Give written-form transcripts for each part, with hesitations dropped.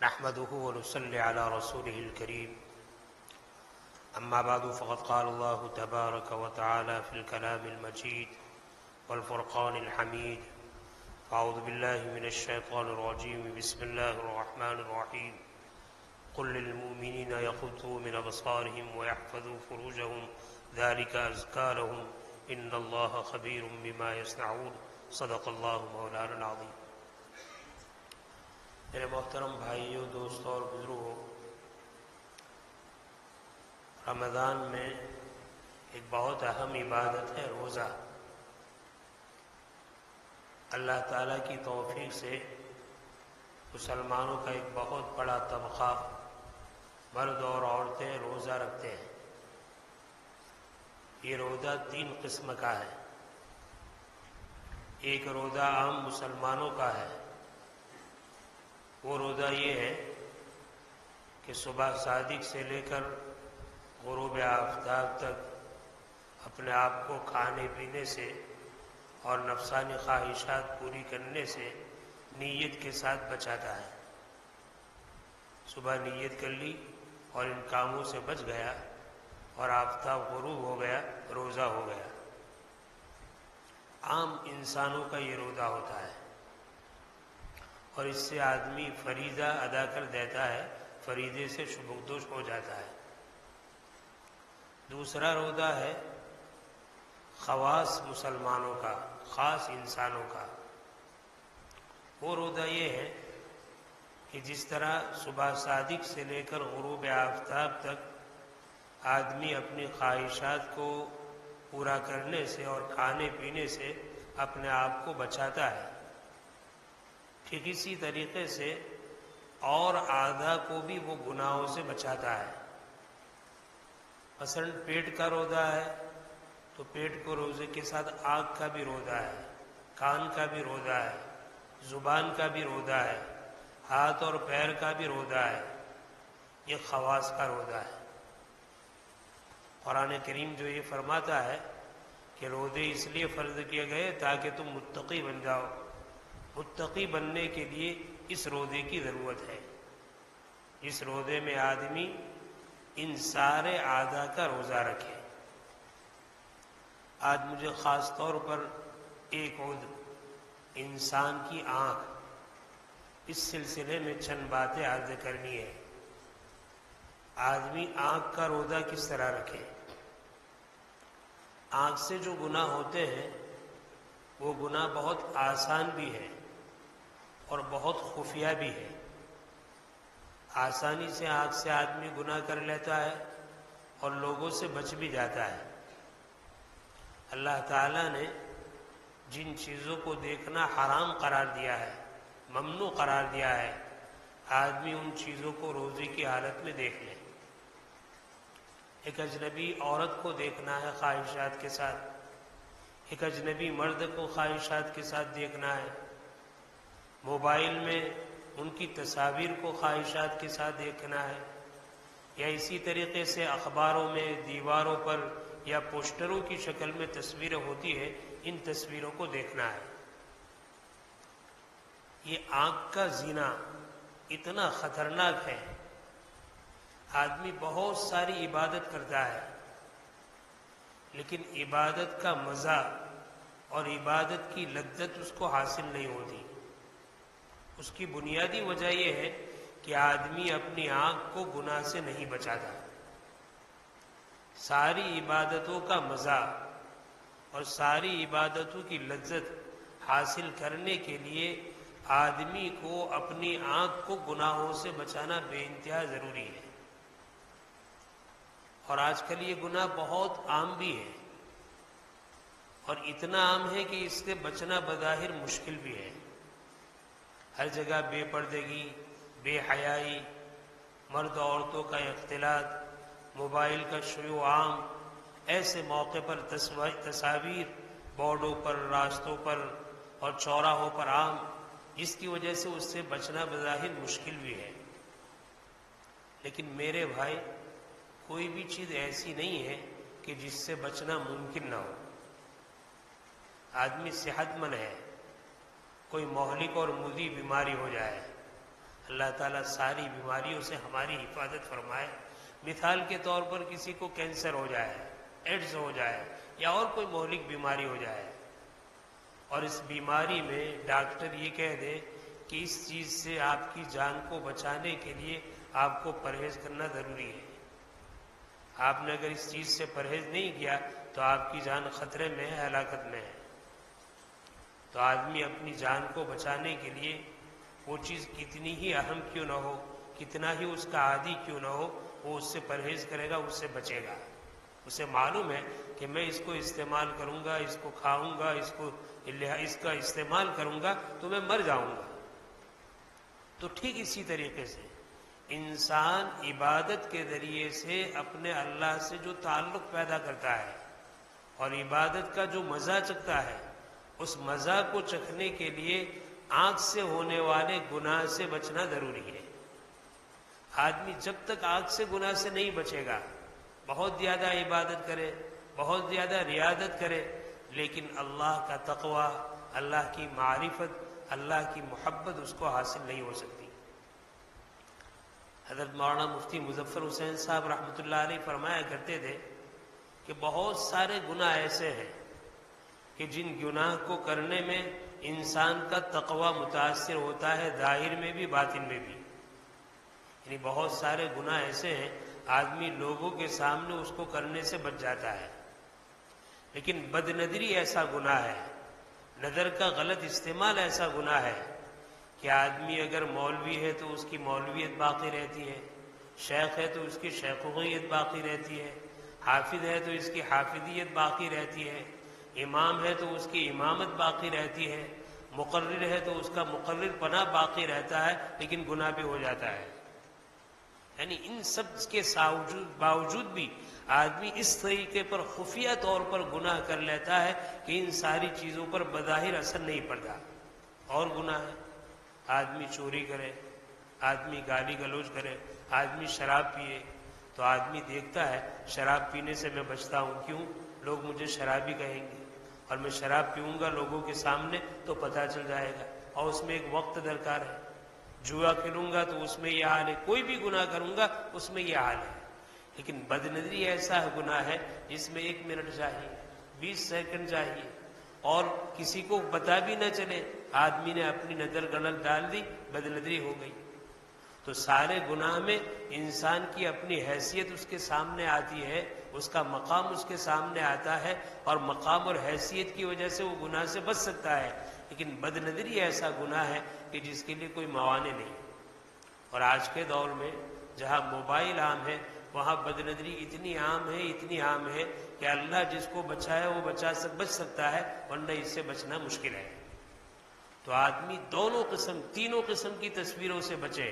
نحمده ونصلي على رسوله الكريم أما بعد فقد قال الله تبارك وتعالى في الكلام المجيد والفرقان الحميد أعوذ بالله من الشيطان الرجيم بسم الله الرحمن الرحيم قل للمؤمنين يغضوا من أبصارهم ويحفظوا فروجهم ذلك أزكى لهم إن الله خبير بما يصنعون صدق الله مولانا العظيم۔ میرے محترم بھائیوں، دوستوں اور بزرگوں، رمضان میں ایک بہت اہم عبادت ہے روزہ۔ اللہ تعالیٰ کی توفیق سے مسلمانوں کا ایک بہت بڑا طبقہ مرد اور عورتیں روزہ رکھتے ہیں۔ یہ روزہ 3 قسم کا ہے۔ ایک روزہ عام مسلمانوں کا ہے، وہ روزہ یہ ہے کہ صبح صادق سے لے کر غروب آفتاب تک اپنے آپ کو کھانے پینے سے اور نفسانی خواہشات پوری کرنے سے نیت کے ساتھ بچاتا ہے۔ صبح نیت کر لی اور ان کاموں سے بچ گیا اور آفتاب غروب ہو گیا، روزہ ہو گیا۔ عام انسانوں کا یہ روزہ ہوتا ہے اور اس سے آدمی فریضہ ادا کر دیتا ہے، فریضے سے شبودوش ہو جاتا ہے۔ دوسرا روزہ ہے خواص مسلمانوں کا، خاص انسانوں کا۔ وہ روزہ یہ ہے کہ جس طرح صبح صادق سے لے کر غروب آفتاب تک آدمی اپنی خواہشات کو پورا کرنے سے اور کھانے پینے سے اپنے آپ کو بچاتا ہے، ٹھیک اسی طریقے سے اور اعضاء کو بھی وہ گناہوں سے بچاتا ہے۔ مثلا پیٹ کا روزہ ہے تو پیٹ کو روزے کے ساتھ آنکھ کا بھی روزہ ہے، کان کا بھی روزہ ہے، زبان کا بھی روزہ ہے، ہاتھ اور پیر کا بھی روزہ ہے۔ یہ خواص کا روزہ ہے۔ قرآن کریم جو یہ فرماتا ہے کہ روزے اس لیے فرض کیے گئے تاکہ تم متقی بن جاؤ۔ متقی بننے کے لیے اس روزے کی ضرورت ہے۔ اس روزے میں آدمی ان سارے اعضاء کا روزہ رکھے۔ آج مجھے خاص طور پر ایک عضو انسان کی آنکھ، اس سلسلے میں چند باتیں عرض کرنی ہے۔ آدمی آنکھ کا روزہ کس طرح رکھے؟ آنکھ سے جو گناہ ہوتے ہیں وہ گناہ بہت آسان بھی ہے اور بہت خفیہ بھی ہے۔ آسانی سے آنکھ سے آدمی گناہ کر لیتا ہے اور لوگوں سے بچ بھی جاتا ہے۔ اللہ تعالیٰ نے جن چیزوں کو دیکھنا حرام قرار دیا ہے، ممنوع قرار دیا ہے، آدمی ان چیزوں کو روزے کی حالت میں دیکھ لے۔ ایک اجنبی عورت کو دیکھنا ہے خواہشات کے ساتھ، ایک اجنبی مرد کو خواہشات کے ساتھ دیکھنا ہے، موبائل میں ان کی تصاویر کو خواہشات کے ساتھ دیکھنا ہے، یا اسی طریقے سے اخباروں میں دیواروں پر یا پوسٹروں کی شکل میں تصویریں ہوتی ہے، ان تصویروں کو دیکھنا ہے۔ یہ آنکھ کا زنا اتنا خطرناک ہے۔ آدمی بہت ساری عبادت کرتا ہے لیکن عبادت کا مزہ اور عبادت کی لذت اس کو حاصل نہیں ہوتی۔ اس کی بنیادی وجہ یہ ہے کہ آدمی اپنی آنکھ کو گناہ سے نہیں بچاتا۔ ساری عبادتوں کا مزہ اور ساری عبادتوں کی لذت حاصل کرنے کے لیے آدمی کو اپنی آنکھ کو گناہوں سے بچانا بے انتہا ضروری ہے۔ اور آج کل یہ گناہ بہت عام بھی ہے، اور اتنا عام ہے کہ اس سے بچنا بظاہر مشکل بھی ہے۔ ہر جگہ بے پردگی، بے حیائی، مرد عورتوں کا اختلاط، موبائل کا شیوع عام، ایسے موقع پر تصاویر بورڈوں پر، راستوں پر اور چوراہوں پر عام، جس کی وجہ سے اس سے بچنا بظاہر مشکل بھی ہے۔ لیکن میرے بھائی، کوئی بھی چیز ایسی نہیں ہے کہ جس سے بچنا ممکن نہ ہو۔ آدمی صحت مند ہے، کوئی مہلک اور مضی بیماری ہو جائے، اللہ تعالیٰ ساری بیماریوں سے ہماری حفاظت فرمائے۔ مثال کے طور پر کسی کو کینسر ہو جائے، ایڈز ہو جائے یا اور کوئی مہلک بیماری ہو جائے، اور اس بیماری میں ڈاکٹر یہ کہہ دے کہ اس چیز سے آپ کی جان کو بچانے کے لیے آپ کو پرہیز کرنا ضروری ہے، آپ نے اگر اس چیز سے پرہیز نہیں کیا تو آپ کی جان خطرے میں ہے، ہلاکت میں ہے، تو آدمی اپنی جان کو بچانے کے لیے وہ چیز کتنی ہی اہم کیوں نہ ہو، کتنا ہی اس کا عادی کیوں نہ ہو، وہ اس سے پرہیز کرے گا، اس سے بچے گا۔ اسے معلوم ہے کہ میں اس کو استعمال کروں گا، اس کو کھاؤں گا، اس کا استعمال کروں گا تو میں مر جاؤں گا۔ تو ٹھیک اسی طریقے سے انسان عبادت کے ذریعے سے اپنے اللہ سے جو تعلق پیدا کرتا ہے اور عبادت کا جو مزہ چکھتا ہے، اس مزہ کو چکھنے کے لیے آنکھ سے ہونے والے گناہ سے بچنا ضروری ہے۔ آدمی جب تک آنکھ سے گناہ سے نہیں بچے گا، بہت زیادہ عبادت کرے، بہت زیادہ ریاضت کرے، لیکن اللہ کا تقوی، اللہ کی معرفت، اللہ کی محبت اس کو حاصل نہیں ہو سکتی۔ حضرت مولانا مفتی مظفر حسین صاحب رحمۃ اللہ علیہ فرمایا کرتے تھے کہ بہت سارے گناہ ایسے ہیں کہ جن گناہ کو کرنے میں انسان کا تقوی متاثر ہوتا ہے، ظاہر میں بھی باطن میں بھی۔ یعنی بہت سارے گناہ ایسے ہیں آدمی لوگوں کے سامنے اس کو کرنے سے بچ جاتا ہے، لیکن بد نظری ایسا گناہ ہے، نظر کا غلط استعمال ایسا گناہ ہے کہ آدمی اگر مولوی ہے تو اس کی مولویت باقی رہتی ہے، شیخ ہے تو اس کی شیخویت باقی رہتی ہے، حافظ ہے تو اس کی حافظیت باقی رہتی ہے، امام ہے تو اس کی امامت باقی رہتی ہے، مقرر ہے تو اس کا مقرر پناہ باقی رہتا ہے، لیکن گناہ بھی ہو جاتا ہے۔ یعنی ان سب کے باوجود بھی آدمی اس طریقے پر خفیہ طور پر گناہ کر لیتا ہے کہ ان ساری چیزوں پر بظاہر اثر نہیں پڑتا۔ اور گناہ ہے، آدمی چوری کرے، آدمی گالی گلوچ کرے، آدمی شراب پیے، تو آدمی دیکھتا ہے شراب پینے سے میں بچتا ہوں، کیوں؟ لوگ مجھے شرابی کہیں گے، اور میں شراب پیوں گا لوگوں کے سامنے تو پتہ چل جائے گا، اور اس میں ایک وقت درکار ہے۔ جوا کھیلوں گا تو اس میں یہ حال ہے، کوئی بھی گناہ کروں گا اس میں یہ حال ہے۔ لیکن بد نظری ایسا گناہ ہے جس میں 1 منٹ چاہیے، 20 سیکنڈ چاہیے، اور کسی کو پتہ بھی نہ چلے، آدمی نے اپنی نظر غلط ڈال دی، بد نظری ہو گئی۔ تو سارے گناہ میں انسان کی اپنی حیثیت اس کے سامنے آتی ہے، اس کا مقام اس کے سامنے آتا ہے، اور مقام اور حیثیت کی وجہ سے وہ گناہ سے بچ سکتا ہے۔ لیکن بد نظری ایسا گناہ ہے کہ جس کے لیے کوئی موانع نہیں۔ اور آج کے دور میں جہاں موبائل عام ہے، وہاں بد نظری اتنی عام ہے کہ اللہ جس کو بچائے وہ بچ سکتا ہے، ورنہ اس سے بچنا مشکل ہے۔ تو آدمی دونوں قسم، تینوں قسم کی تصویروں سے بچے،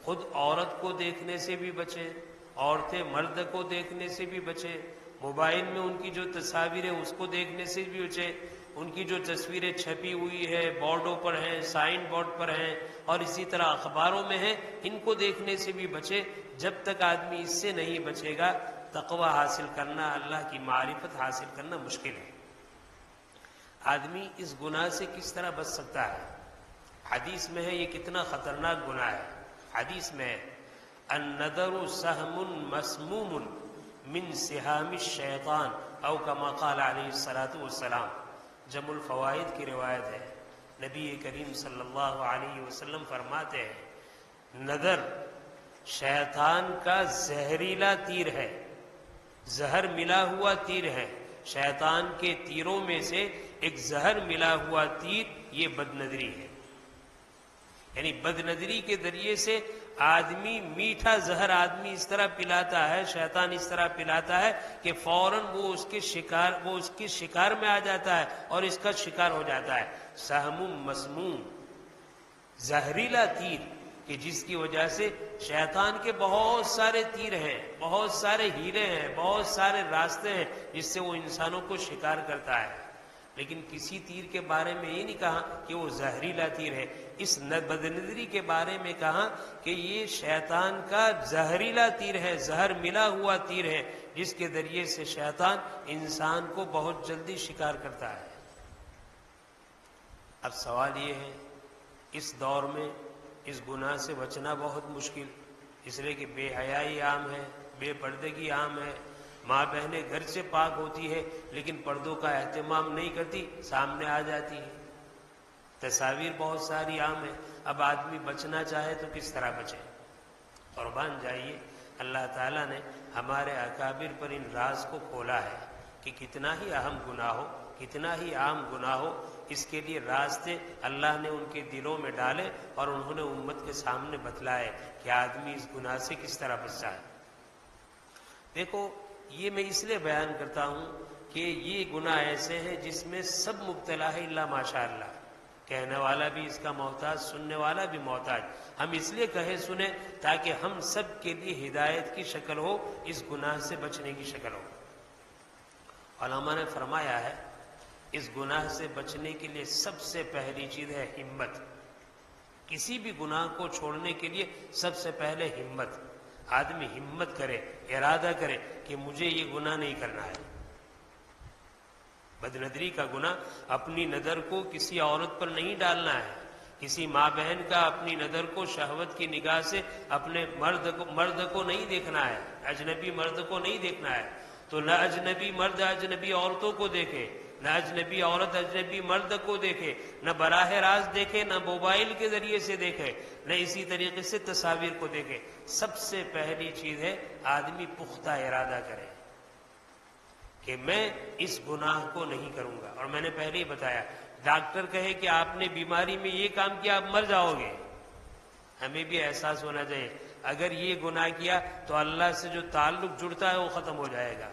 خود عورت کو دیکھنے سے بھی بچے، عورتیں مرد کو دیکھنے سے بھی بچے، موبائل میں ان کی جو تصاویر ہیں اس کو دیکھنے سے بھی بچے، ان کی جو تصویریں چھپی ہوئی ہے، بورڈوں پر ہیں، سائن بورڈ پر ہیں، اور اسی طرح اخباروں میں ہیں، ان کو دیکھنے سے بھی بچے۔ جب تک آدمی اس سے نہیں بچے گا، تقوی حاصل کرنا، اللہ کی معرفت حاصل کرنا مشکل ہے۔ آدمی اس گناہ سے کس طرح بچ سکتا ہے؟ حدیث میں ہے یہ کتنا خطرناک گناہ ہے۔ حدیث میں ہے النظر سہم مسموم من سہام الشیطان، او کما قال علیہ الصلاۃ والسلام۔ جمع الفوائد کی روایت ہے، نبی کریم صلی اللہ علیہ وسلم فرماتے ہیں نظر شیطان کا زہریلا تیر ہے، زہر ملا ہوا تیر ہے، شیطان کے تیروں میں سے ایک زہر ملا ہوا تیر یہ بد نظری ہے۔ یعنی بد نظری کے ذریعے سے آدمی میٹھا زہر آدمی اس طرح پلاتا ہے، شیطان اس طرح پلاتا ہے کہ فوراً وہ اس کے شکار میں آ جاتا ہے اور اس کا شکار ہو جاتا ہے۔ سہم مسموم، زہریلا تیر، کہ جس کی وجہ سے شیطان کے بہت سارے تیر ہیں، بہت سارے ہیلے ہیں، بہت سارے راستے ہیں جس سے وہ انسانوں کو شکار کرتا ہے، لیکن کسی تیر کے بارے میں یہ نہیں کہا کہ وہ زہریلا تیر ہے۔ اس بد نظری کے بارے میں کہا کہ یہ شیطان کا زہریلا تیر ہے، زہر ملا ہوا تیر ہے، جس کے ذریعے سے شیطان انسان کو بہت جلدی شکار کرتا ہے۔ اب سوال یہ ہے، اس دور میں اس گناہ سے بچنا بہت مشکل، اس لیے کہ بے حیائی عام ہے، بے پردگی عام ہے، ماں بہنیں گھر سے پاک ہوتی ہے لیکن پردوں کا اہتمام نہیں کرتی، سامنے آ جاتی ہے۔ تصاویر بہت ساری عام ہیں، اب آدمی بچنا چاہے تو کس طرح بچے؟ قربان جائیے، اللہ تعالیٰ نے ہمارے اکابر پر ان راز کو کھولا ہے کہ کتنا ہی اہم گناہ ہو، کتنا ہی عام گناہ ہو، اس کے لیے راستے اللہ نے ان کے دلوں میں ڈالے اور انہوں نے امت کے سامنے بتلائے کہ آدمی اس گناہ سے کس طرح بچ جائے۔ دیکھو، یہ میں اس لیے بیان کرتا ہوں کہ یہ گناہ ایسے ہیں جس میں سب مبتلا ہے الا ماشاء اللہ، کہنے والا بھی اس کا محتاج، سننے والا بھی محتاج۔ ہم اس لیے کہے سنیں تاکہ ہم سب کے لیے ہدایت کی شکل ہو، اس گناہ سے بچنے کی شکل ہو۔ علماء نے فرمایا ہے اس گناہ سے بچنے کے لیے سب سے پہلی چیز ہے ہمت۔ کسی بھی گناہ کو چھوڑنے کے لیے سب سے پہلے ہمت، آدمی ہمت کرے، ارادہ کرے کہ مجھے یہ گناہ نہیں کرنا ہے۔ بدنظری کا گناہ اپنی نظر کو کسی عورت پر نہیں ڈالنا ہے، کسی ماں بہن کا اپنی نظر کو شہوت کی نگاہ سے اپنے مرد کو نہیں دیکھنا ہے، اجنبی مرد کو نہیں دیکھنا ہے۔ تو نہ اجنبی مرد اجنبی عورتوں کو دیکھے، نہ اجنبی عورت اجنبی مرد کو دیکھے، نہ براہ راست دیکھے، نہ موبائل کے ذریعے سے دیکھے، نہ اسی طریقے سے تصاویر کو دیکھے۔ سب سے پہلی چیز ہے آدمی پختہ ارادہ کرے کہ میں اس گناہ کو نہیں کروں گا۔ اور میں نے پہلے ہی بتایا، ڈاکٹر کہے کہ آپ نے بیماری میں یہ کام کیا، آپ مر جاؤ گے، ہمیں بھی احساس ہونا چاہیے اگر یہ گناہ کیا تو اللہ سے جو تعلق جڑتا ہے وہ ختم ہو جائے گا،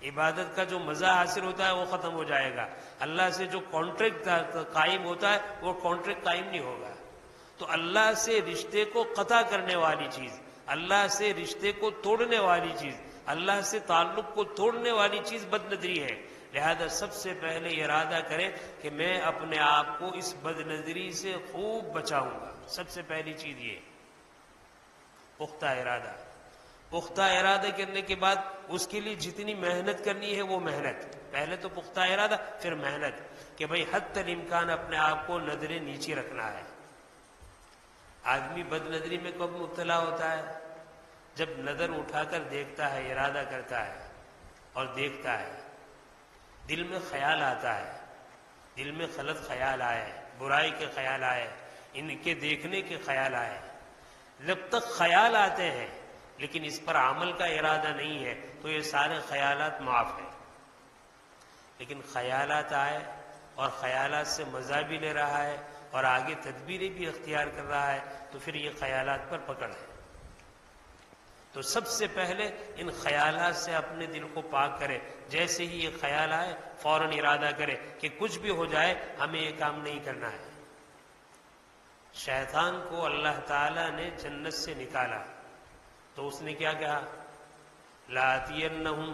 عبادت کا جو مزہ حاصل ہوتا ہے وہ ختم ہو جائے گا، اللہ سے جو کانٹریکٹ قائم ہوتا ہے وہ کانٹریکٹ قائم نہیں ہوگا۔ تو اللہ سے رشتے کو قطع کرنے والی چیز، اللہ سے رشتے کو توڑنے والی چیز، اللہ سے تعلق کو توڑنے والی چیز بد نظری ہے۔ لہذا سب سے پہلے ارادہ کرے کہ میں اپنے آپ کو اس بد نظری سے خوب بچاؤں گا۔ سب سے پہلی چیز یہ پختہ ارادہ۔ پختہ ارادہ کرنے کے بعد اس کے لیے جتنی محنت کرنی ہے وہ محنت، پہلے تو پختہ ارادہ پھر محنت کہ بھئی حتی الامکان اپنے آپ کو نظریں نیچے رکھنا ہے۔ آدمی بد نظری میں کب مبتلا ہوتا ہے؟ جب نظر اٹھا کر دیکھتا ہے، ارادہ کرتا ہے اور دیکھتا ہے، دل میں خیال آتا ہے، دل میں غلط خیال آئے، برائی کے خیال آئے، ان کے دیکھنے کے خیال آئے۔ جب تک خیال آتے ہیں لیکن اس پر عمل کا ارادہ نہیں ہے تو یہ سارے خیالات معاف ہیں۔ لیکن خیالات آئے اور خیالات سے مزہ بھی لے رہا ہے اور آگے تدبیریں بھی اختیار کر رہا ہے تو پھر یہ خیالات پر پکڑ ہے۔ تو سب سے پہلے ان خیالات سے اپنے دل کو پاک کرے، جیسے ہی یہ خیال آئے فوراً ارادہ کرے کہ کچھ بھی ہو جائے ہمیں یہ کام نہیں کرنا ہے۔ شیطان کو اللہ تعالیٰ نے جنت سے نکالا تو اس نے کیا کہا؟ لَآتِيَنَّهُمْ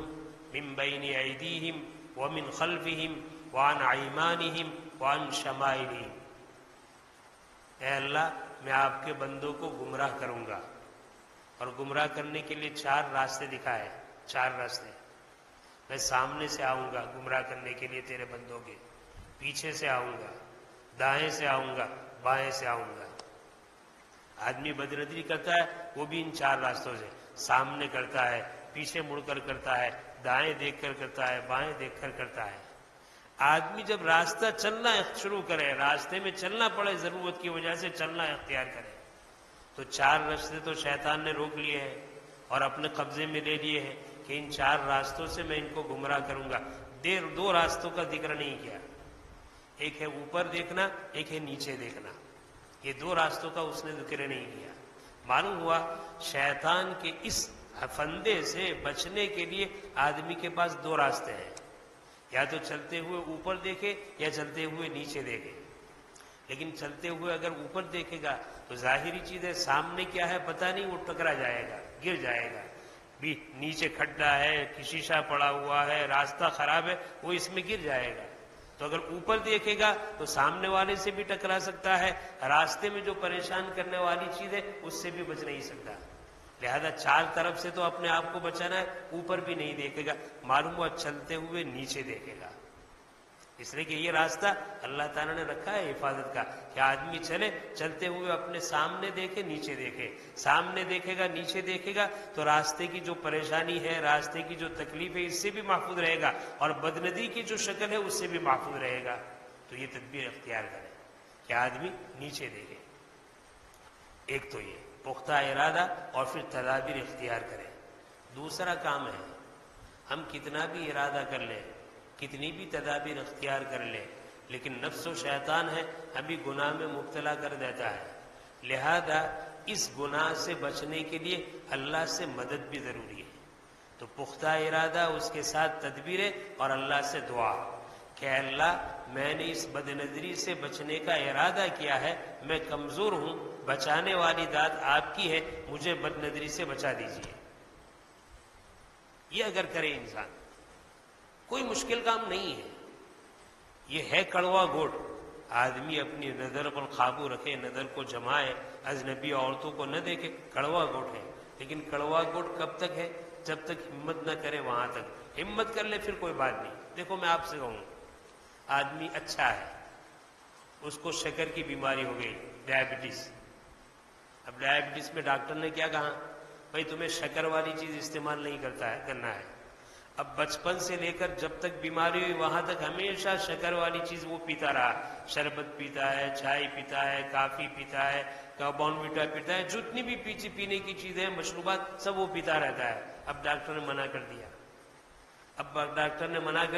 مِنْ بَيْنِ أَيْدِيهِمْ وَمِنْ خَلْفِهِمْ وَعَنْ أَيْمَانِهِمْ وَعَنْ شَمَائِلِهِمْ۔ اے اللہ، میں آپ کے بندوں کو گمراہ کروں گا، اور گمراہ کرنے کے لیے 4 راستے دکھائے، 4 راستے۔ میں سامنے سے آؤں گا گمراہ کرنے کے لیے تیرے بندوں کے، پیچھے سے آؤں گا، دائیں سے آؤں گا، بائیں سے آؤں گا۔ آدمی بدنظری کرتا ہے وہ بھی ان 4 راستوں سے، سامنے کرتا ہے، پیچھے مڑ کر کرتا ہے، دائیں دیکھ کر کرتا ہے، بائیں دیکھ کر کرتا ہے۔ آدمی جب راستہ چلنا شروع کرے، راستے میں چلنا پڑے، ضرورت کی وجہ سے چلنا اختیار کرے، تو 4 راستے تو شیطان نے روک لیے ہیں اور اپنے قبضے میں لے لیے ہیں کہ ان 4 راستوں سے میں ان کو گمراہ کروں گا۔ 2 راستوں کا ذکر نہیں کیا، ایک ہے اوپر دیکھنا، ایک ہے نیچے دیکھنا، یہ 2 راستوں کا اس نے ذکر نہیں کیا۔ معلوم ہوا شیطان کے اس فندے سے بچنے کے لیے آدمی کے پاس 2 راستے ہیں، یا تو چلتے ہوئے اوپر دیکھے یا چلتے ہوئے نیچے دیکھے۔ لیکن چلتے ہوئے اگر اوپر دیکھے گا تو ظاہری چیز ہے سامنے کیا ہے پتہ نہیں، وہ ٹکرا جائے گا، گر جائے گا، بھی نیچے کھڈا ہے، شیشہ پڑا ہوا ہے، راستہ خراب ہے، وہ اس میں گر جائے گا۔ تو اگر اوپر دیکھے گا تو سامنے والے سے بھی ٹکرا سکتا ہے، راستے میں جو پریشان کرنے والی چیز ہے اس سے بھی بچ نہیں سکتا۔ لہذا 4 طرف سے تو اپنے آپ کو بچانا ہے، اوپر بھی نہیں دیکھے گا، معلوم ہوا چلتے ہوئے نیچے دیکھے گا۔ اس لیے کہ یہ راستہ اللہ تعالیٰ نے رکھا ہے حفاظت کا کہ آدمی چلے، چلتے ہوئے اپنے سامنے دیکھے نیچے دیکھے، سامنے دیکھے گا نیچے دیکھے گا تو راستے کی جو پریشانی ہے، راستے کی جو تکلیف ہے، اس سے بھی محفوظ رہے گا، اور بدنظری کی جو شکل ہے اس سے بھی محفوظ رہے گا۔ تو یہ تدبیر اختیار کرے کہ آدمی نیچے دیکھے، ایک تو یہ پختہ ارادہ اور پھر تدابیر اختیار کرے۔ دوسرا کام ہے، ہم کتنا بھی ارادہ کر لیں، کتنی بھی تدابیر اختیار کر لیں، لیکن نفس و شیطان ہے ہمیں گناہ میں مبتلا کر دیتا ہے، لہذا اس گناہ سے بچنے کے لیے اللہ سے مدد بھی ضروری ہے۔ تو پختہ ارادہ، اس کے ساتھ تدبیریں اور اللہ سے دعا کہ اے اللہ میں نے اس بد نظری سے بچنے کا ارادہ کیا ہے، میں کمزور ہوں، بچانے والی ذات آپ کی ہے، مجھے بد نظری سے بچا دیجیے۔ یہ اگر کرے انسان، کوئی مشکل کام نہیں ہے، یہ ہے کڑوا گوٹ۔ آدمی اپنی نظر پر قابو رکھے، نظر کو جمائے، اجنبی عورتوں کو نہ دیکھے، کڑوا گوٹ ہے۔ لیکن کڑوا گوٹ کب تک ہے؟ جب تک ہمت نہ کرے وہاں تک۔ ہمت کر لے پھر کوئی بات نہیں۔ دیکھو میں آپ سے کہوں، آدمی اچھا ہے، اس کو شکر کی بیماری ہو گئی، ڈائبٹیز۔ اب ڈائبٹیز میں ڈاکٹر نے کیا کہا؟ بھائی تمہیں شکر والی چیز استعمال نہیں کرنا ہے۔ اب بچپن سے لے کر جب تک بیماری ہوئی وہاں تک ہمیشہ شکر والی چیز وہ پیتا رہا، شربت پیتا ہے، چائے پیتا ہے، کافی پیتا ہے، بورنویٹا پیتا ہے، جتنی بھی پینے کی چیزیں مشروبات سب وہ پیتا رہتا ہے۔ اب ڈاکٹر نے منع کر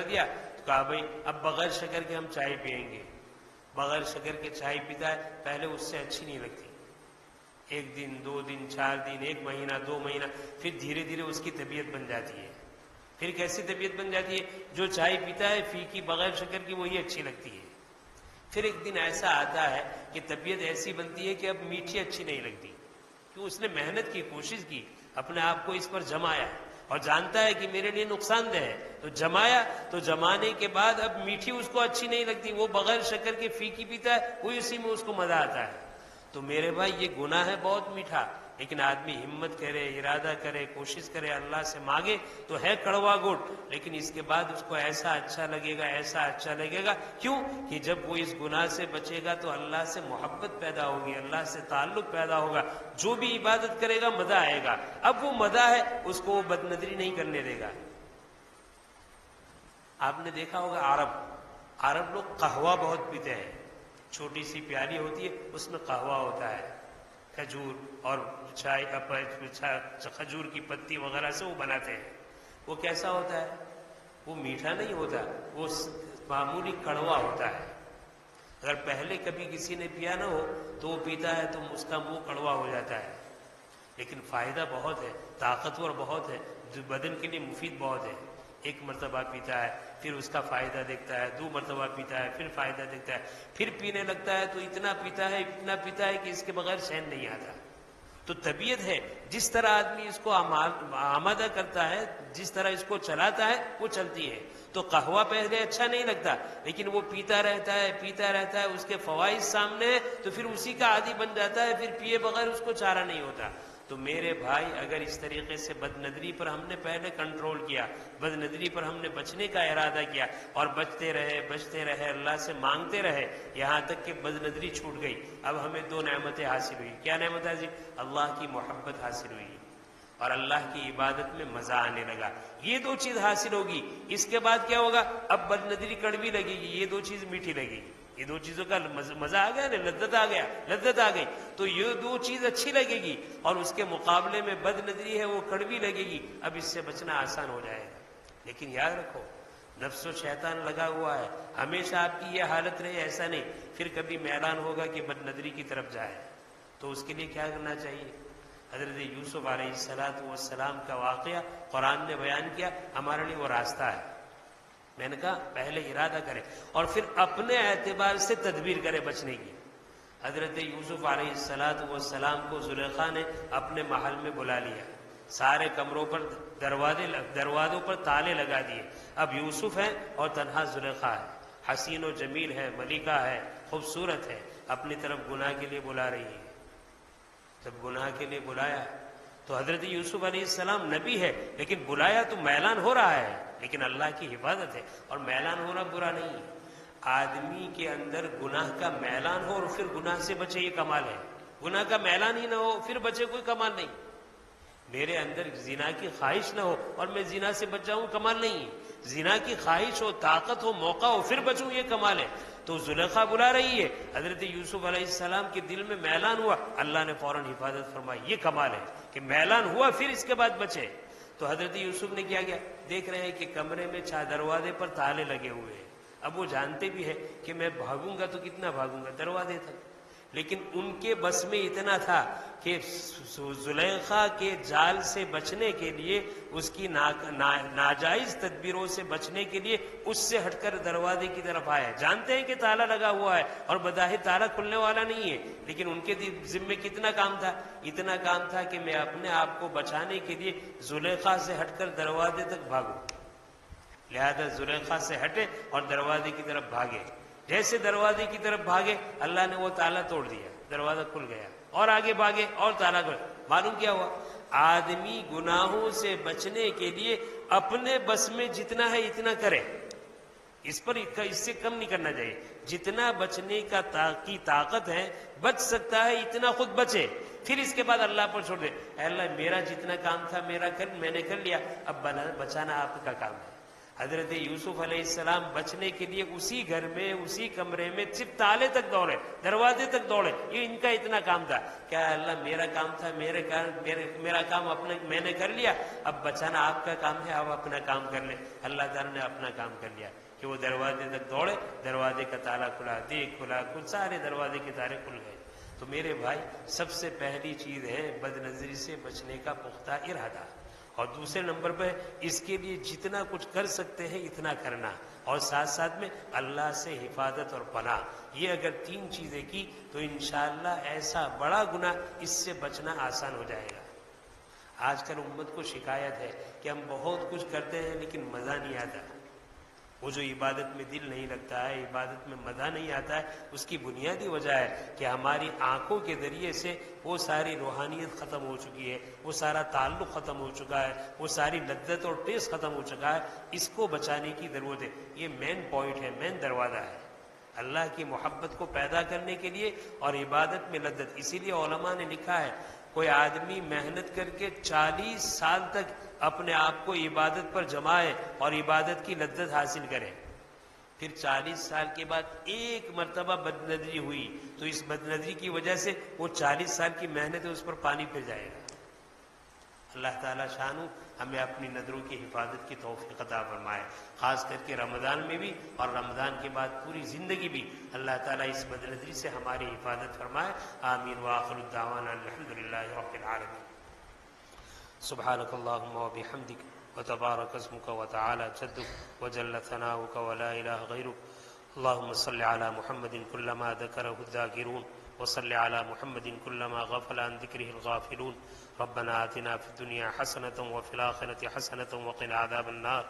دیا، تو کہا بھائی اب بغیر شکر کے ہم چائے پئیں گے۔ بغیر شکر کے چائے پیتا ہے، پہلے اس سے اچھی نہیں لگتی، ایک دن، 2 دن، 4 دن، 1 مہینہ، 2 مہینہ، پھر دھیرے دھیرے اس کی طبیعت بن جاتی ہے۔ پھر کیسی طبیعت بن جاتی ہے؟ جو چائے پیتا ہے فیکی بغیر شکر کی وہی اچھی لگتی ہے۔ پھر ایک دن ایسا آتا ہے کہ طبیعت ایسی بنتی ہے کہ اب میٹھی اچھی نہیں لگتی، کیوں؟ اس نے محنت کی، کوشش کی، اپنے آپ کو اس پر جمایا اور جانتا ہے کہ میرے لیے نقصان دہ ہے، تو جمایا، تو جمانے کے بعد اب میٹھی اس کو اچھی نہیں لگتی، وہ بغیر شکر کے فیکی پیتا ہے، وہی اسی میں اس کو مزہ آتا ہے۔ تو میرے بھائی یہ گناہ ہے بہت میٹھا، لیکن آدمی ہمت کرے، ارادہ کرے، کوشش کرے، اللہ سے مانگے تو ہے کڑوا گوٹ، لیکن اس کے بعد اس کو ایسا اچھا لگے گا، ایسا اچھا لگے گا۔ کیوں؟ کہ جب وہ اس گناہ سے بچے گا تو اللہ سے محبت پیدا ہوگی، اللہ سے تعلق پیدا ہوگا، جو بھی عبادت کرے گا مزہ آئے گا۔ اب وہ مزہ ہے، اس کو وہ بد نظری نہیں کرنے دے گا۔ آپ نے دیکھا ہوگا عرب لوگ قہوہ بہت پیتے ہیں، چھوٹی سی پیالی ہوتی ہے، اس میں قہوہ ہوتا ہے، کھجور اور چائے، کھجور کی پتی وغیرہ سے وہ بناتے ہیں۔ وہ کیسا ہوتا ہے؟ وہ میٹھا نہیں ہوتا، وہ معمولی کڑوا ہوتا ہے۔ اگر پہلے کبھی کسی نے پیا نہ ہو تو وہ پیتا ہے تو اس کا منہ کڑوا ہو جاتا ہے، لیکن فائدہ بہت ہے، طاقتور بہت ہے، جو بدن کے لیے مفید بہت ہے۔ ایک مرتبہ پیتا ہے، پھر اس کا فائدہ دیکھتا ہے، 2 مرتبہ پیتا ہے، پھر فائدہ دیکھتا ہے، پھر پینے لگتا ہے تو اتنا پیتا ہے کہ اس کے بغیر چین نہیں آتا۔ تو طبیعت ہے، جس طرح آدمی اس کو آمادہ کرتا ہے، جس طرح اس کو چلاتا ہے وہ چلتی ہے۔ تو قہوہ پہلے اچھا نہیں لگتا، لیکن وہ پیتا رہتا ہے، اس کے فوائد سامنے ہے تو پھر اسی کا عادی بن جاتا ہے، پھر پیے بغیر اس کو چارہ نہیں ہوتا۔ تو میرے بھائی اگر اس طریقے سے بد نظری پر ہم نے پہلے کنٹرول کیا، بد نظری پر ہم نے بچنے کا ارادہ کیا اور بچتے رہے، اللہ سے مانگتے رہے، یہاں تک کہ بد نظری چھوٹ گئی، اب ہمیں 2 نعمتیں حاصل ہوئی۔ کیا نعمت حاصل؟ اللہ کی محبت حاصل ہوئی اور اللہ کی عبادت میں مزہ آنے لگا۔ یہ 2 چیز حاصل ہوگی، اس کے بعد کیا ہوگا؟ اب بد نظری کڑوی لگے گی، یہ 2 چیز میٹھی لگے گی۔ یہ 2 چیزوں کا مزہ آ گیا نا، لذت آ گئی، تو یہ 2 چیز اچھی لگے گی، اور اس کے مقابلے میں بد نظری ہے وہ کڑوی لگے گی۔ اب اس سے بچنا آسان ہو جائے گا، لیکن یاد رکھو نفس و شیطان لگا ہوا ہے، ہمیشہ آپ کی یہ حالت رہے ایسا نہیں، پھر کبھی میلان ہوگا کہ بد نظری کی طرف جائے، تو اس کے لیے کیا کرنا چاہیے؟ حضرت یوسف علیہ السلام کا واقعہ قرآن نے بیان کیا، ہمارے لیے وہ راستہ ہے۔ میں نے کہا پہلے ارادہ کرے اور پھر اپنے اعتبار سے تدبیر کرے بچنے کی۔ حضرت یوسف علیہ السلام کو زلیخا نے اپنے محل میں بلا لیا، سارے کمروں پر دروازوں پر تالے لگا دیے۔ اب یوسف ہے اور تنہا زلیخا ہے، حسین و جمیل ہے، ملکہ ہے، خوبصورت ہے، اپنی طرف گناہ کے لیے بلا رہی ہے۔ جب گناہ کے لیے بلایا تو حضرت یوسف علیہ السلام نبی ہے، لیکن بلایا تو میلان ہو رہا ہے، لیکن اللہ کی حفاظت ہے، اور میلان ہونا برا نہیں ہے۔ آدمی کے اندر گناہ کا میلان ہو اور پھر گناہ سے بچے، یہ کمال ہے. گناہ کا میلان ہی نہ ہو پھر بچے، کوئی کمال نہیں. میرے اندر زنا کی خواہش نہ ہو اور میں زنا سے بچ جاؤں، کمال نہیں ہے. زنا کی خواہش ہو، طاقت ہو، موقع ہو، پھر بچوں، یہ کمال ہے. تو زلیخا بلا رہی ہے، حضرت یوسف علیہ السلام کے دل میں میلان ہوا، اللہ نے فوراً حفاظت فرمائی. یہ کمال ہے کہ میلان ہوا پھر اس کے بعد بچے. تو حضرت یوسف نے کیا کیا؟ دیکھ رہے ہیں کہ کمرے میں دروازے پر تالے لگے ہوئے ہیں. اب وہ جانتے بھی ہے کہ میں بھاگوں گا تو کتنا بھاگوں گا دروازے تک، لیکن ان کے بس میں اتنا تھا کہ زلیخا کے جال سے بچنے کے لیے، اس کی ناجائز تدبیروں سے بچنے کے لیے اس سے ہٹ کر دروازے کی طرف آیا. جانتے ہیں کہ تالا لگا ہوا ہے اور بظاہر تالا کھلنے والا نہیں ہے، لیکن ان کے ذمے کتنا کام تھا؟ اتنا کام تھا کہ میں اپنے آپ کو بچانے کے لیے زلیخا سے ہٹ کر دروازے تک بھاگوں. لہذا زلیخا سے ہٹے اور دروازے کی طرف بھاگے. جیسے دروازے کی طرف بھاگے، اللہ نے وہ تالا توڑ دیا، دروازہ کھل گیا. اور آگے بھاگے اور تالا کھل. معلوم کیا ہوا؟ آدمی گناہوں سے بچنے کے لیے اپنے بس میں جتنا ہے اتنا کرے، اس سے کم نہیں کرنا چاہیے. جتنا بچنے کی طاقت ہے، بچ سکتا ہے اتنا خود بچے، پھر اس کے بعد اللہ پر چھوڑ دے. اے اللہ میرا جتنا کام تھا میں نے کر لیا، اب بچانا آپ کا کام ہے. حضرت یوسف علیہ السلام بچنے کے لیے اسی گھر میں، اسی کمرے میں صرف تالے تک دوڑے، دروازے تک دوڑے. یہ ان کا اتنا کام تھا. کیا اللہ میرا کام تھا، میرا کام میں نے کر لیا، اب بچانا آپ کا کام ہے، آپ اپنا کام کر لیں. اللہ تعالیٰ نے اپنا کام کر لیا کہ وہ دروازے تک دوڑے، دروازے کا تالا کھلا، کھلا، کچھ سارے دروازے کے تالے کھل گئے. تو میرے بھائی، سب سے پہلی چیز ہے بد نظری سے بچنے کا پختہ ارادہ، اور دوسرے نمبر پہ اس کے لیے جتنا کچھ کر سکتے ہیں اتنا کرنا، اور ساتھ ساتھ میں اللہ سے حفاظت اور پناہ. یہ اگر تین چیزیں کی تو انشاءاللہ ایسا بڑا گناہ اس سے بچنا آسان ہو جائے گا. آج کل امت کو شکایت ہے کہ ہم بہت کچھ کرتے ہیں لیکن مزہ نہیں آتا. وہ جو عبادت میں دل نہیں لگتا ہے، عبادت میں مزہ نہیں آتا ہے، اس کی بنیادی وجہ ہے کہ ہماری آنکھوں کے ذریعے سے وہ ساری روحانیت ختم ہو چکی ہے، وہ سارا تعلق ختم ہو چکا ہے، وہ ساری لذت اور ٹیسٹ ختم ہو چکا ہے. اس کو بچانے کی ضرورت ہے. یہ مین پوائنٹ ہے، مین دروازہ ہے اللہ کی محبت کو پیدا کرنے کے لیے اور عبادت میں لذت. اسی لیے علماء نے لکھا ہے کوئی آدمی محنت کر کے 40 سال تک اپنے آپ کو عبادت پر جمائے اور عبادت کی لذت حاصل کرے، پھر 40 سال کے بعد ایک مرتبہ بد نظری ہوئی تو اس بد نظری کی وجہ سے وہ 40 سال کی محنت ہے اس پر پانی پھر جائے گا. اللہ تعالیٰ شانو ہمیں اپنی نظروں کی حفاظت کی توفیق عطا فرمائے، خاص کر کے رمضان میں بھی اور رمضان کے بعد پوری زندگی بھی اللہ تعالیٰ اس بد نظری سے ہماری حفاظت فرمائے. آمین. وآخر الدعوانا الحمدللہ رب العالمین. سبحانک اللہم وبحمدک وتبارک اسمک وتعالی جدک وجل ثناؤک ولا الہ غیرک. اللہم صل علی محمد کلما ذکرہ الذاکرون وصل علی محمد کلما غفل عن ذکرہ الغافلون. ربنا آتنا في الدنيا حسنة وفي الآخرة حسنة وقنا عذاب النار.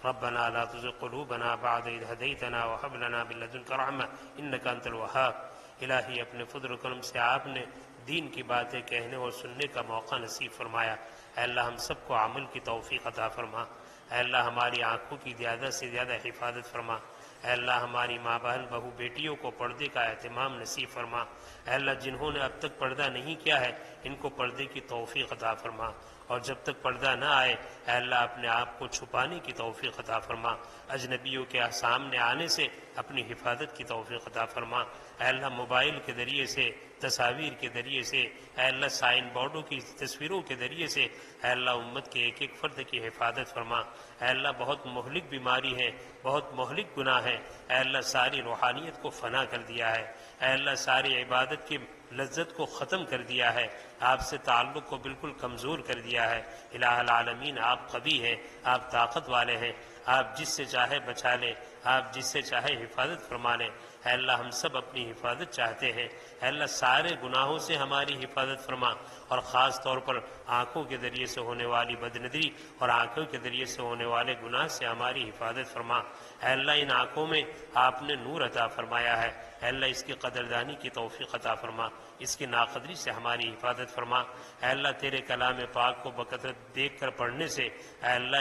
ربنا لا تزغ قلوبنا بعد إذ هديتنا وهب لنا من لدنك رحمة إنك أنت الوهاب. الہی اپنے فضل و کرم سے آپ نے دین کی باتیں کہنے اور سننے کا موقع نصیب فرمایا. اے اللہ ہم سب کو عمل کی توفیق عطا فرما. اے اللہ ہماری آنکھوں کی زیادہ سے زیادہ حفاظت فرما. اے اللہ ہماری ماں بہن بہو بیٹیوں کو پردے کا اہتمام نصیب فرما. اے اللہ جنہوں نے اب تک پردہ نہیں کیا ہے ان کو پردے کی توفیق عطا فرما، اور جب تک پردہ نہ آئے اے اللہ اپنے آپ کو چھپانے کی توفیق عطا فرما. اجنبیوں کے سامنے آنے سے اپنی حفاظت کی توفیق عطا فرما. اے اللہ موبائل کے ذریعے سے، تصاویر کے ذریعے سے، اے اللہ سائن بورڈوں کی تصویروں کے ذریعے سے اے اللہ امت کے ایک ایک فرد کی حفاظت فرما. اے اللہ بہت مہلک بیماری ہے، بہت مہلک گناہ ہے. اے اللہ ساری روحانیت کو فنا کر دیا ہے. اے اللہ ساری عبادت کی لذت کو ختم کر دیا ہے، آپ سے تعلق کو بالکل کمزور کر دیا ہے. الہ العالمین آپ قوی ہیں، آپ طاقت والے ہیں، آپ جس سے چاہے بچا لیں، آپ جس سے چاہے حفاظت فرما لیں. اے اللہ ہم سب اپنی حفاظت چاہتے ہیں. اے اللہ سارے گناہوں سے ہماری حفاظت فرما، اور خاص طور پر آنکھوں کے ذریعے سے ہونے والی بد نظری اور آنکھوں کے ذریعے سے ہونے والے گناہ سے ہماری حفاظت فرما. اے اللہ ان آنکھوں میں آپ نے نور عطا فرمایا ہے، اے اللہ اس کی قدردانی کی توفیق عطا فرما، اس کی ناقدری سے ہماری حفاظت فرما۔ اے اللہ تیرے کلام پاک کو بکثرت دیکھ کر پڑھنے سے اے اللہ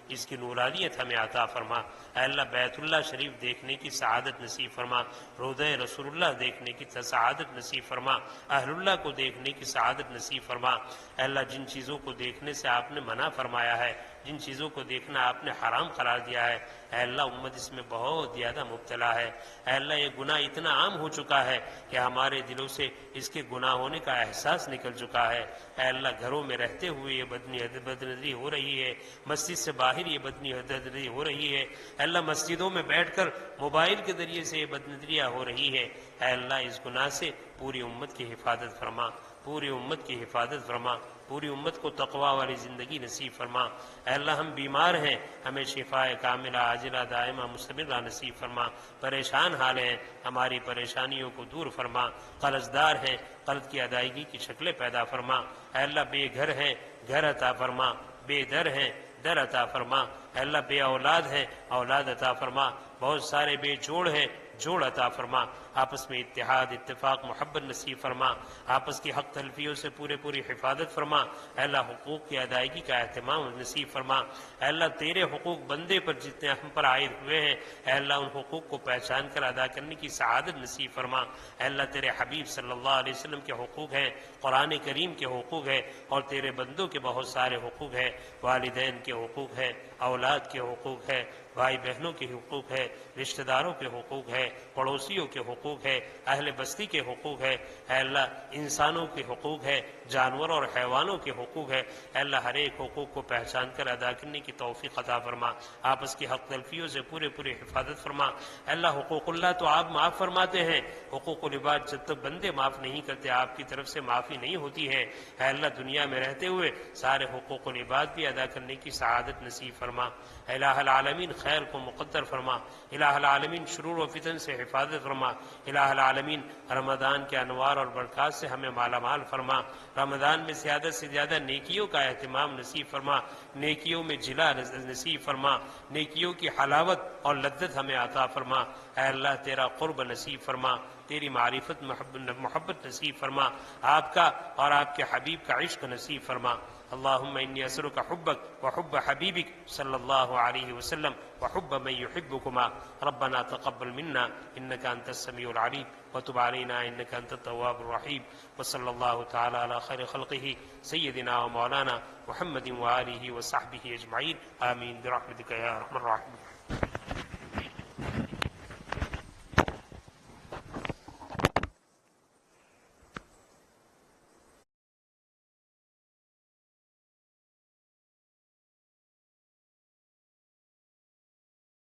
اس کی نورانیت ہمیں عطا فرما۔ اے اللہ بیت اللہ شریف دیکھنے کی سعادت نصیب فرما، روضہ رسول اللہ دیکھنے کی سعادت نصیب فرما، اہل اللہ کو دیکھنے کی سعادت نصیب فرما۔ اے اللہ جن چیزوں کو دیکھنے سے آپ نے منع فرمایا ہے، جن چیزوں کو دیکھنا آپ نے حرام قرار دیا ہے، اے اللہ امت اس میں بہت زیادہ مبتلا ہے۔ اے اللہ یہ گناہ اتنا عام ہو چکا ہے کہ ہمارے دلوں سے اس کے گناہ ہونے کا احساس نکل چکا ہے۔ اے اللہ گھروں میں رہتے ہوئے یہ بدنظری ہو رہی ہے، مسجد سے باہر یہ بدنظری ہو رہی ہے، اے اللہ مسجدوں میں بیٹھ کر موبائل کے ذریعے سے یہ بدنظریاں ہو رہی ہے۔ اے اللہ اس گناہ سے پوری امت کی حفاظت فرما، پوری امت کی حفاظت فرما، پوری امت کو تقوی والی زندگی نصیب فرما۔ اے اللہ ہم بیمار ہیں، ہمیں شفاء کاملہ عاجلہ دائمہ مستمرہ نصیب فرما۔ پریشان حال ہیں، ہماری پریشانیوں کو دور فرما۔ قرض دار ہیں، قرض کی ادائیگی کی شکلیں پیدا فرما۔ اے اللہ بے گھر ہیں، گھر عطا فرما، بے در ہیں، در عطا فرما۔ اے اللہ بے اولاد ہیں، اولاد عطا فرما۔ بہت سارے بے جوڑ ہیں، جوڑ عطا فرما۔ آپس میں اتحاد، اتفاق، محبت نصیب فرما۔ آپس کی حق تلفیوں سے پوری حفاظت فرما۔ اے اللہ حقوق کی ادائیگی کا اہتمام نصیب فرما۔ اے اللہ تیرے حقوق بندے پر جتنے ہم پر عائد ہوئے ہیں، اے اللہ ان حقوق کو پہچان کر ادا کرنے کی سعادت نصیب فرما۔ اے اللہ تیرے حبیب صلی اللہ علیہ وسلم کے حقوق ہیں، قرآن کریم کے حقوق ہیں، اور تیرے بندوں کے بہت سارے حقوق ہیں، والدین کے حقوق ہیں، اولاد کے حقوق ہے، بھائی بہنوں کے حقوق ہے، رشتہ داروں کے حقوق ہے، پڑوسیوں کے حقوق ہے، اہل بستی کے حقوق ہے، اے اللہ انسانوں کے حقوق ہے، جانوروں اور حیوانوں کے حقوق ہے۔ اے اللہ ہر ایک حقوق کو پہچان کر ادا کرنے کی توفیق عطا فرما۔ آپس کی حق تلفیوں سے پوری حفاظت فرما۔ اے اللہ حقوق اللہ تو آپ معاف فرماتے ہیں، حقوق العباد جب تک بندے معاف نہیں کرتے آپ کی طرف سے معافی نہیں ہوتی ہے۔ اے اللہ دنیا میں رہتے ہوئے سارے حقوق العباد بھی ادا کرنے کی سعادت نصیب فرما۔ الہ العالمین خیر کو مقدر فرما، الہ العالمین شرور و فتن سے حفاظت فرما، الہ العالمین رمضان کے انوار اور برکات سے ہمیں مالا مال فرما، رمضان میں زیادہ سے زیادہ نیکیوں کا اہتمام نصیب فرما، نیکیوں میں جلا نصیب فرما، نیکیوں کی حلاوت اور لذت ہمیں عطا فرما۔ اے اللہ تیرا قرب نصیب فرما، تیری معرفت محبت نصیب فرما، آپ کا اور آپ کے حبیب کا عشق نصیب فرما۔ اللهم إني أسألك حبك وحب حبيبك صلى الله عليه وسلم وحب من يحبكما. ربنا تقبل منا إنك أنت السميع العليم وتب علينا إنك أنت التواب الرحيم. وصلى الله تعالى على خير خلقه سيدنا ومولانا محمد وآله وصحبه أجمعين. آمين برحمتك يا أرحم الراحمين.